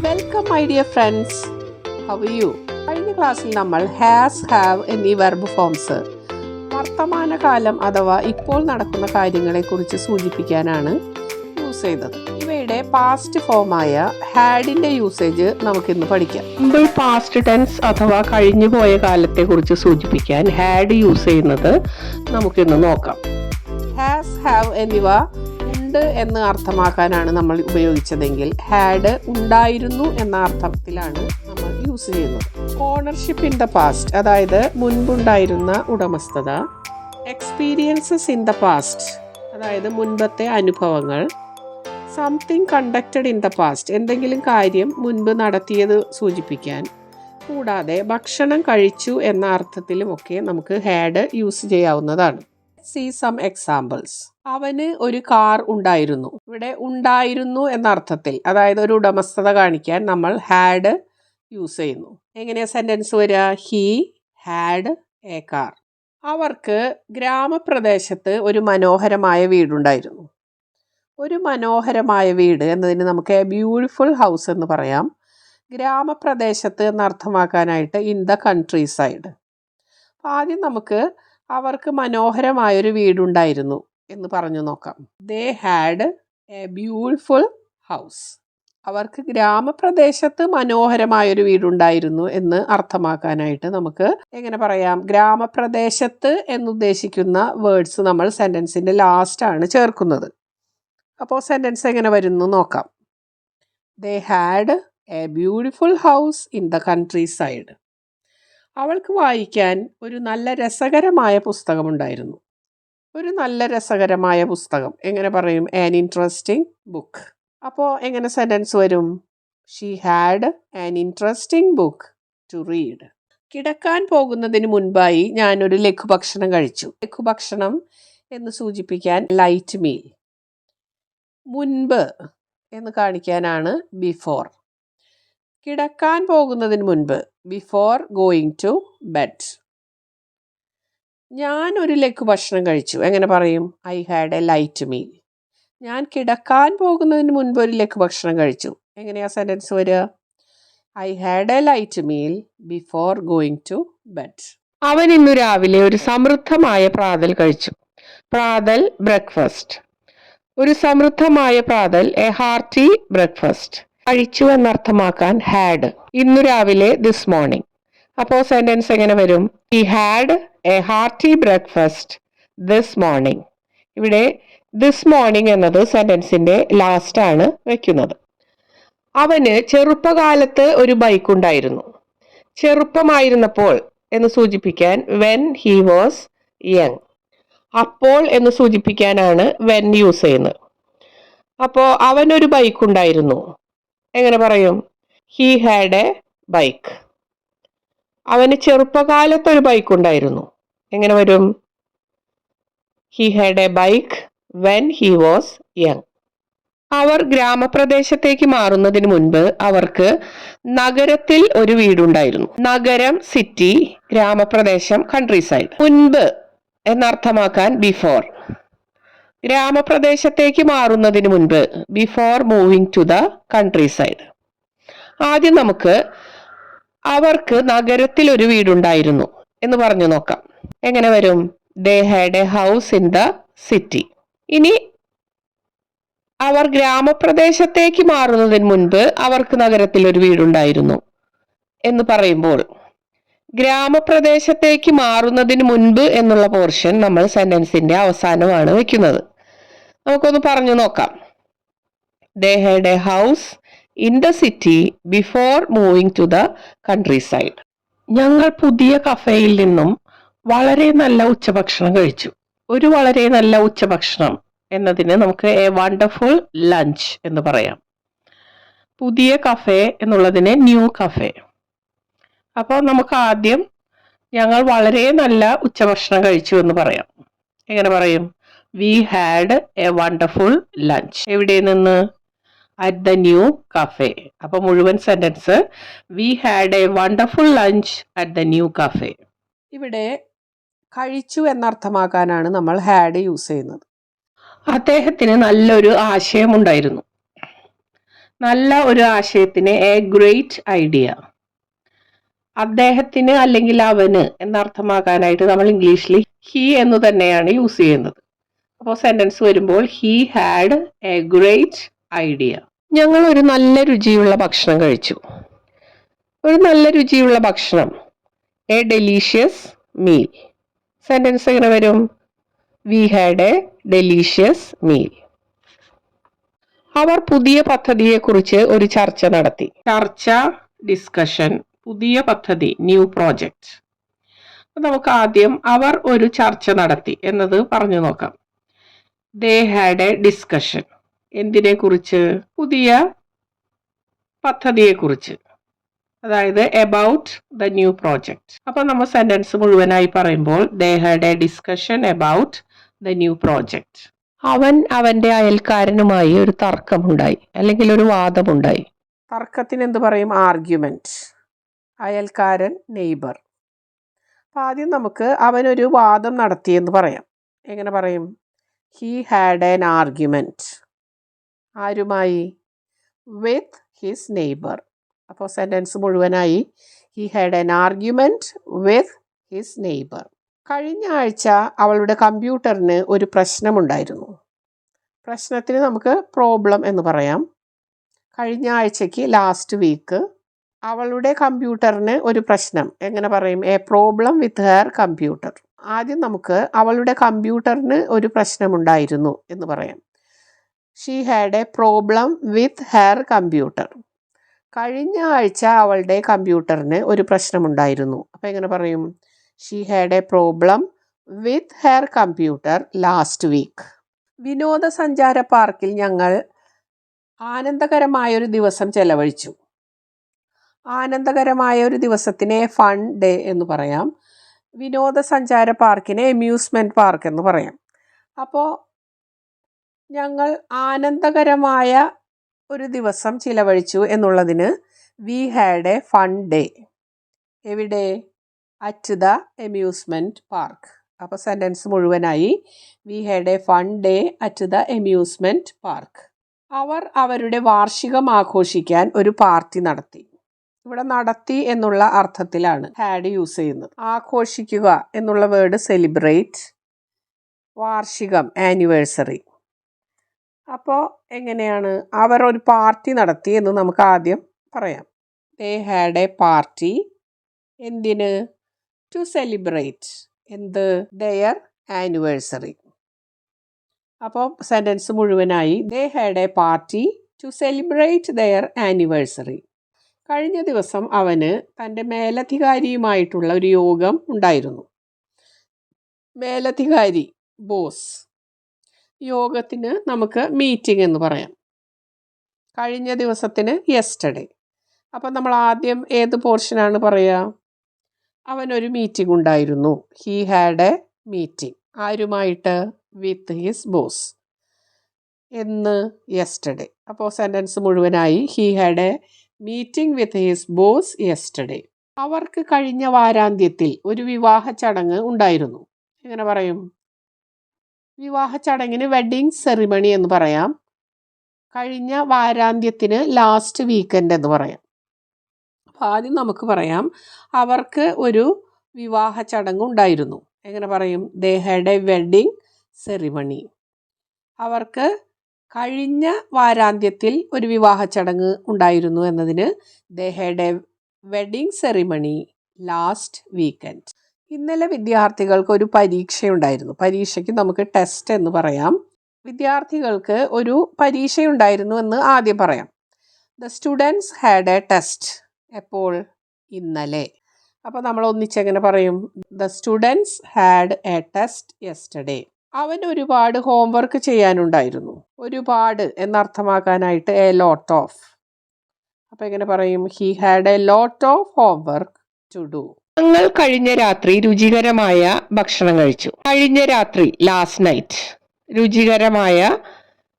Welcome my dear friends, how are you? കഴിഞ്ഞ ക്ലാസ്സിൽ നമ്മൾ ഹാസ്, ഹാവ് എന്നീ വെർബ് ഫോംസ് വർത്തമാനകാലം അഥവാ ഇപ്പോൾ നടക്കുന്ന കാര്യങ്ങളെക്കുറിച്ച് സൂചിപ്പിക്കാനാണ് യൂസ് ചെയ്തത്. ഇവയുടെ പാസ്റ്റ് ഫോമായ ഹാഡിൻ്റെ യൂസേജ് നമുക്കിന്ന് പഠിക്കാം. സിമ്പിൾ പാസ്റ്റ് ടെൻസ് അഥവാ കഴിഞ്ഞുപോയ കാലത്തെക്കുറിച്ച് സൂചിപ്പിക്കാൻ ഹാഡ് യൂസ് ചെയ്യുന്നത് നമുക്കിന്ന് നോക്കാം. ഹാസ്, ഹാവ് എന്നിവ ഉണ്ട് എന്ന് അർത്ഥമാക്കാനാണ് നമ്മൾ ഉപയോഗിച്ചതെങ്കിൽ ഹാഡ് ഉണ്ടായിരുന്നു എന്ന അർത്ഥത്തിലാണ് നമ്മൾ യൂസ് ചെയ്യുന്നത്. ഓണർഷിപ്പ് ഇൻ ദ പാസ്റ്റ്, അതായത് മുൻപുണ്ടായിരുന്ന ഉടമസ്ഥത. എക്സ്പീരിയൻസസ് ഇൻ ദ പാസ്റ്റ്, അതായത് മുൻപത്തെ അനുഭവങ്ങൾ. Something conducted in the past, എന്തെങ്കിലും കാര്യം മുൻപ് നടത്തിയത് സൂചിപ്പിക്കാൻ. കൂടാതെ ഭക്ഷണം കഴിച്ചു എന്ന അർത്ഥത്തിലുമൊക്കെ നമുക്ക് ഹാഡ് യൂസ് ചെയ്യാവുന്നതാണ്. See some examples. അവന് ഒരു കാർ ഉണ്ടായിരുന്നു. ഇവിടെ ഉണ്ടായിരുന്നു എന്ന അർത്ഥത്തിൽ, അതായത് ഒരു ഉടമസ്ഥത കാണിക്കാൻ നമ്മൾ ഹാഡ് യൂസ് ചെയ്യുന്നു. എങ്ങനെയാ സെന്റൻസ് വരിക? He had A car. അവർക്ക് ഗ്രാമപ്രദേശത്ത് ഒരു മനോഹരമായ വീടുണ്ടായിരുന്നു. ഒരു മനോഹരമായ വീട് എന്നതിന് നമുക്ക് എ ബ്യൂട്ടിഫുൾ ഹൗസ് എന്ന് പറയാം. ഗ്രാമപ്രദേശത്ത് എന്നർത്ഥമാക്കാനായിട്ട് ഇൻ ദ കൺട്രി സൈഡ്. ആദ്യം നമുക്ക് അവർക്ക് മനോഹരമായൊരു വീടുണ്ടായിരുന്നു എന്ന് പറഞ്ഞു നോക്കാം. They had A beautiful house. അവർക്ക് ഗ്രാമപ്രദേശത്ത് മനോഹരമായൊരു വീടുണ്ടായിരുന്നു എന്ന് അർത്ഥമാക്കാനായിട്ട് നമുക്ക് എങ്ങനെ പറയാം? ഗ്രാമപ്രദേശത്ത് എന്നുദ്ദേശിക്കുന്ന വേർഡ്സ് നമ്മൾ സെൻറ്റൻസിൻ്റെ ലാസ്റ്റാണ് ചേർക്കുന്നത്. അപ്പോൾ സെൻറ്റൻസ് എങ്ങനെ വരുന്നു നോക്കാം. They had A beautiful house in the country side. അവൾക്ക് വായിക്കാൻ ഒരു നല്ല രസകരമായ പുസ്തകമുണ്ടായിരുന്നു. ഒരു നല്ല രസകരമായ പുസ്തകം എങ്ങനെ പറയും? An interesting book. അപ്പോൾ എങ്ങനെ സെൻറ്റൻസ് വരും? She had an interesting book to read. കിടക്കാൻ പോകുന്നതിന് മുൻപായി ഞാനൊരു ലഘുഭക്ഷണം കഴിച്ചു. ലഘുഭക്ഷണം എന്ന് സൂചിപ്പിക്കാൻ ലൈറ്റ് മീൽ. മുൻപ് എന്ന് കാണിക്കാനാണ് ബിഫോർ. കിടക്കാൻ പോകുന്നതിന് മുൻപ്, ബിഫോർ ഗോയിങ് ടു ബെഡ്. ഞാൻ ഒരു ലഘുഭക്ഷണം കഴിച്ചു. എങ്ങനെ പറയും? I had a light meal. ഞാൻ കിടക്കാൻ പോകുന്നതിന് മുൻപ് ഒരു ലഘുഭക്ഷണം കഴിച്ചു. എങ്ങനെയാ സെൻറ്റൻസ് വരിക? I had a light meal before going to bed. അവൻ ഇന്നു രാവിലെ ഒരു സമൃദ്ധമായ പ്രാതൽ കഴിച്ചു. പ്രാതൽ, ബ്രേക്ക്ഫാസ്റ്റ്. ഒരു സമൃദ്ധമായ പ്രാതൽ, എ ഹാർട്ടി ബ്രേക്ക്ഫാസ്റ്റ്. കഴിച്ചു എന്നർത്ഥമാക്കാൻ ഹാഡ്. ഇന്നു രാവിലെ, ദിസ് മോർണിംഗ്. അപ്പോൾ സെൻറ്റൻസ് എങ്ങനെ വരും? He had A hearty breakfast this morning. ഇവിടെ ദിസ് മോർണിംഗ് എന്നത് സെൻറ്റൻസിൻ്റെ ലാസ്റ്റാണ് വെക്കുന്നത്. അവന് ചെറുപ്പകാലത്ത് ഒരു ബൈക്ക് ഉണ്ടായിരുന്നു. ചെറുപ്പമായിരുന്നപ്പോൾ എന്ന് സൂചിപ്പിക്കാൻ വെൻ ഹി വാസ് യങ്. അപ്പോൾ എന്ന് സൂചിപ്പിക്കാനാണ് വെൻ യൂസ് ചെയ്യുന്നത്. അപ്പോൾ അവനൊരു ബൈക്ക് ഉണ്ടായിരുന്നു. എങ്ങനെ പറയും? He had a bike. അവന് ചെറുപ്പകാലത്തൊരു ബൈക്ക് ഉണ്ടായിരുന്നു. എങ്ങനെ വരും? He had a bike when he was young. അവർ ഗ്രാമപ്രദേശത്തേക്ക് മാറുന്നതിന് മുൻപ് അവർക്ക് നഗരത്തിൽ ഒരു വീടുണ്ടായിരുന്നു. നഗരം, സിറ്റി, ഗ്രാമപ്രദേശം, കൺട്രി സൈഡ്. മുൻപ് എന്നർത്ഥമാക്കാൻ ബിഫോർ. ഗ്രാമപ്രദേശത്തേക്ക് മാറുന്നതിന് മുൻപ്, before moving to the countryside. ആദ്യം നമുക്ക് അവർക്ക് നഗരത്തിൽ ഒരു വീടുണ്ടായിരുന്നു എന്ന് പറഞ്ഞു നോക്കാം. എങ്ങനെ വരും? ദേ had a house in the city. ഇനി അവർ ഗ്രാമപ്രദേശത്തേക്ക് മാറുന്നതിന് മുൻപ് അവർക്ക് നഗരത്തിൽ ഒരു വീടുണ്ടായിരുന്നു എന്ന് പറയുമ്പോൾ ഗ്രാമപ്രദേശത്തേക്ക് മാറുന്നതിന് മുൻപ് എന്നുള്ള പോർഷൻ നമ്മൾ സെന്റൻസിന്റെ അവസാനമാണ് വെക്കുന്നത്. നമുക്കൊന്ന് പറഞ്ഞു നോക്കാം. They had a house in the city before moving to the countryside. ഞങ്ങൾ പുതിയ കഫേയിൽ നിന്നും വളരെ നല്ല ഉച്ചഭക്ഷണം കഴിച്ചു. ഒരു വളരെ നല്ല ഉച്ചഭക്ഷണം എന്നതിന് നമുക്ക് എ വണ്ടർഫുൾ ലഞ്ച് എന്ന് പറയാം. പുതിയ കഫേ എന്നുള്ളതിന് ന്യൂ കഫേ. അപ്പോൾ നമുക്ക് ആദ്യം ഞങ്ങൾ വളരെ നല്ല ഉച്ചഭക്ഷണം കഴിച്ചു എന്ന് പറയാം. എങ്ങനെ പറയും? V had A wonderful lunch. എവിടെ നിന്ന്? At the new cafe. അപ്പോൾ മുഴുവൻ sentence V had A wonderful lunch at the new cafe. ഇവിടെ കഴിച്ചു എന്നർത്ഥമാക്കാനാണ് നമ്മൾ ഹാഡ് യൂസ് ചെയ്യുന്നത്. അദ്ദേഹത്തിന് നല്ലൊരു ആശയമുണ്ടായിരുന്നു. നല്ല ഒരു ആശയത്തിന് എ ഗ്രേറ്റ് ഐഡിയ. അദ്ദേഹത്തിന് അല്ലെങ്കിൽ അവന് എന്നർത്ഥമാക്കാനായിട്ട് നമ്മൾ ഇംഗ്ലീഷിൽ ഹി എന്ന് തന്നെയാണ് യൂസ് ചെയ്യുന്നത്. അപ്പോൾ സെന്റൻസ് വരുമ്പോൾ he had A great idea. ഞങ്ങൾ ഒരു നല്ല രുചിയുള്ള ഭക്ഷണം കഴിച്ചു. ഒരു നല്ല രുചിയുള്ള ഭക്ഷണം, എ ഡെലീഷ്യസ് മീൽ. സെന്റൻസ് എങ്ങനെ വരും? We had a delicious meal. അവർ പുതിയ പദ്ധതിയെക്കുറിച്ച് ഒരു ചർച്ച നടത്തി. ചർച്ച, ഡിസ്കഷൻ, പുതിയ പദ്ധതി, ന്യൂ പ്രോജക്റ്റ്. നമുക്ക് ആദ്യം അവർ ഒരു ചർച്ച നടത്തി എന്നത് പറഞ്ഞു നോക്കാം. They had A discussion. എന്തിനെ കുറിച്ച്? പുതിയ പദ്ധതിയെക്കുറിച്ച്, അതായത് എബൌട്ട് ദ ന്യൂ പ്രോജക്റ്റ്. അപ്പൊ നമ്മൾ സെന്റൻസ് മുഴുവനായി പറയുമ്പോൾ ദേ had A discussion about the new project. അവൻ അവന്റെ അയൽക്കാരനുമായി ഒരു തർക്കമുണ്ടായി അല്ലെങ്കിൽ ഒരു വാദമുണ്ടായി. തർക്കത്തിന് എന്ത് പറയും? ആർഗ്യുമെന്റ്. അയൽക്കാരൻ, നെയ്ബർ. അപ്പം ആദ്യം നമുക്ക് അവനൊരു വാദം നടത്തിയെന്ന് പറയാം. എങ്ങനെ പറയും? He had an argument. ആരുമായി? With his neighbour. അപ്പോൾ സെൻറ്റൻസ് മുഴുവനായി he had an argument with his neighbour. കഴിഞ്ഞ ആഴ്ച അവളുടെ കമ്പ്യൂട്ടറിന് ഒരു പ്രശ്നമുണ്ടായിരുന്നു. പ്രശ്നത്തിന് നമുക്ക് പ്രോബ്ലം എന്ന് പറയാം. കഴിഞ്ഞ ആഴ്ചയ്ക്ക്, ലാസ്റ്റ് വീക്ക്, അവളുടെ കമ്പ്യൂട്ടറിന് ഒരു പ്രശ്നം. എങ്ങനെ പറയും? A problem with her computer. ആദ്യം നമുക്ക് അവളുടെ കമ്പ്യൂട്ടറിന് ഒരു പ്രശ്നമുണ്ടായിരുന്നു എന്ന് പറയാം. She had a problem with her computer. കഴിഞ്ഞ ആഴ്ച അവളുടെ കമ്പ്യൂട്ടറിന് ഒരു പ്രശ്നമുണ്ടായിരുന്നു. അപ്പോൾ എങ്ങനെ പറയും? She had a problem with her computer last week. വിനോദസഞ്ചാര പാർക്കിൽ ഞങ്ങൾ ആനന്ദകരമായൊരു ദിവസം ചെലവഴിച്ചു. ആനന്ദകരമായ ഒരു ദിവസത്തിനെ ഫൺ ഡേ എന്ന് പറയാം. വിനോദസഞ്ചാര പാർക്കിനെ അമ്യൂസ്മെൻറ്റ് പാർക്ക് എന്ന് പറയാം. അപ്പോൾ ഞങ്ങൾ ആനന്ദകരമായ ഒരു ദിവസം ചിലവഴിച്ചു എന്നുള്ളതിന് we had a fun day. എവിടെ? At the amusement park. അപ്പോൾ സെൻറ്റൻസ് മുഴുവനായി we had a fun day at the amusement park. അവർ അവരുടെ വാർഷികം ആഘോഷിക്കാൻ ഒരു പാർട്ടി നടത്തി. ഇവിടെ നടത്തി എന്നുള്ള അർത്ഥത്തിലാണ് ഹാഡ് യൂസ് ചെയ്യുന്നത്. ആഘോഷിക്കുക എന്നുള്ള വേർഡ് സെലിബ്രേറ്റ്, വാർഷികം ആനിവേഴ്സറി. അപ്പോൾ എങ്ങനെയാണ്? അവർ ഒരു പാർട്ടി നടത്തി എന്ന് നമുക്ക് ആദ്യം പറയാം. They had a party. എന്തിന്? To celebrate. എന്ത്? Their anniversary. അപ്പോൾ സെൻറ്റൻസ് മുഴുവനായി they had a party to celebrate their anniversary. കഴിഞ്ഞ ദിവസം അവന് തൻ്റെ മേലധികാരിയുമായിട്ടുള്ള ഒരു യോഗം ഉണ്ടായിരുന്നു. മേലധികാരി, ബോസ്. യോഗത്തിന് നമുക്ക് മീറ്റിംഗ് എന്ന് പറയാം. കഴിഞ്ഞ ദിവസത്തിന് യെസ്റ്റർഡേ. അപ്പം നമ്മൾ ആദ്യം ഏത് പോർഷനാണ് പറയുക? അവനൊരു മീറ്റിംഗ് ഉണ്ടായിരുന്നു. He had a meeting. ആരുമായിട്ട്? With his boss. എന്ന്? യെസ്റ്റർഡേ. അപ്പോൾ സെൻറ്റൻസ് മുഴുവനായി he had a meeting with his boss yesterday. അവർക്ക് കഴിഞ്ഞ വാരാന്ത്യത്തിൽ ഒരു വിവാഹ ചടങ്ങ് ഉണ്ടായിരുന്നു. എങ്ങനെ പറയും? വിവാഹ ചടങ്ങിന് വെഡ്ഡിങ് സെറിമണി എന്ന് പറയാം. കഴിഞ്ഞ വാരാന്ത്യത്തിന് ലാസ്റ്റ് വീക്കെൻഡ് എന്ന് പറയാം. അപ്പോൾ ആദ്യം നമുക്ക് പറയാം അവർക്ക് ഒരു വിവാഹ ചടങ്ങ് ഉണ്ടായിരുന്നു. എങ്ങനെ പറയും? ദേ ഹാഡ് എ വെഡ്ഡിങ് സെറിമണി. അവർക്ക് കഴിഞ്ഞ വാരാന്ത്യത്തിൽ ഒരു വിവാഹ ചടങ്ങ് ഉണ്ടായിരുന്നു എന്നതിന് ദേ had A wedding ceremony last weekend. ഇന്നലെ വിദ്യാർത്ഥികൾക്ക് ഒരു പരീക്ഷയുണ്ടായിരുന്നു. പരീക്ഷയ്ക്ക് നമുക്ക് ടെസ്റ്റ് എന്ന് പറയാം. വിദ്യാർത്ഥികൾക്ക് ഒരു പരീക്ഷയുണ്ടായിരുന്നു എന്ന് ആദ്യം പറയാം. The students had A test. എപ്പോൾ? ഇന്നലെ. അപ്പോൾ നമ്മൾ ഒന്നിച്ചെങ്ങനെ പറയും? The students had A test yesterday. അവന് ഒരുപാട് ഹോംവർക്ക് ചെയ്യാനുണ്ടായിരുന്നു. ഒരുപാട് എന്നർത്ഥമാക്കാനായിട്ട് എ ലോട്ട് ഓഫ്. അപ്പോൾ എങ്ങനെ പറയും? He had a lot of homework to do. ഞങ്ങൾ കഴിഞ്ഞ രാത്രി രുചികരമായ ഭക്ഷണം കഴിച്ചു. കഴിഞ്ഞ രാത്രി, ലാസ്റ്റ് നൈറ്റ്. രുചികരമായ,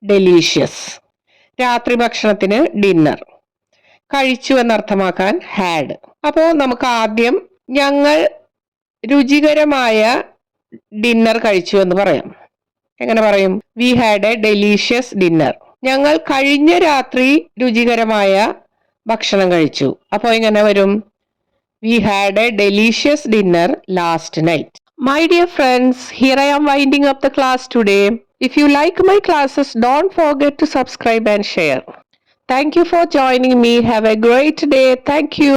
ഡെലീഷ്യസ്. രാത്രി ഭക്ഷണത്തിന് ഡിന്നർ. കഴിച്ചു എന്നർത്ഥമാക്കാൻ ഹാഡ്. അപ്പോൾ നമുക്ക് ആദ്യം ഞങ്ങൾ രുചികരമായ ഡിന്നർ കഴിച്ചു എന്ന് പറയാം. എങ്ങനെ പറയും? V had a delicious dinner. ഞങ്ങൾ കഴിഞ്ഞ രാത്രി രുചികരമായ ഭക്ഷണം കഴിച്ചു. അപ്പോൾ എങ്ങനെ വരും? We had a delicious dinner last night. My dear friends, here I am winding up the class today. If you like my classes, don't forget to subscribe and share. Thank you for joining me. Have a great day. Thank you.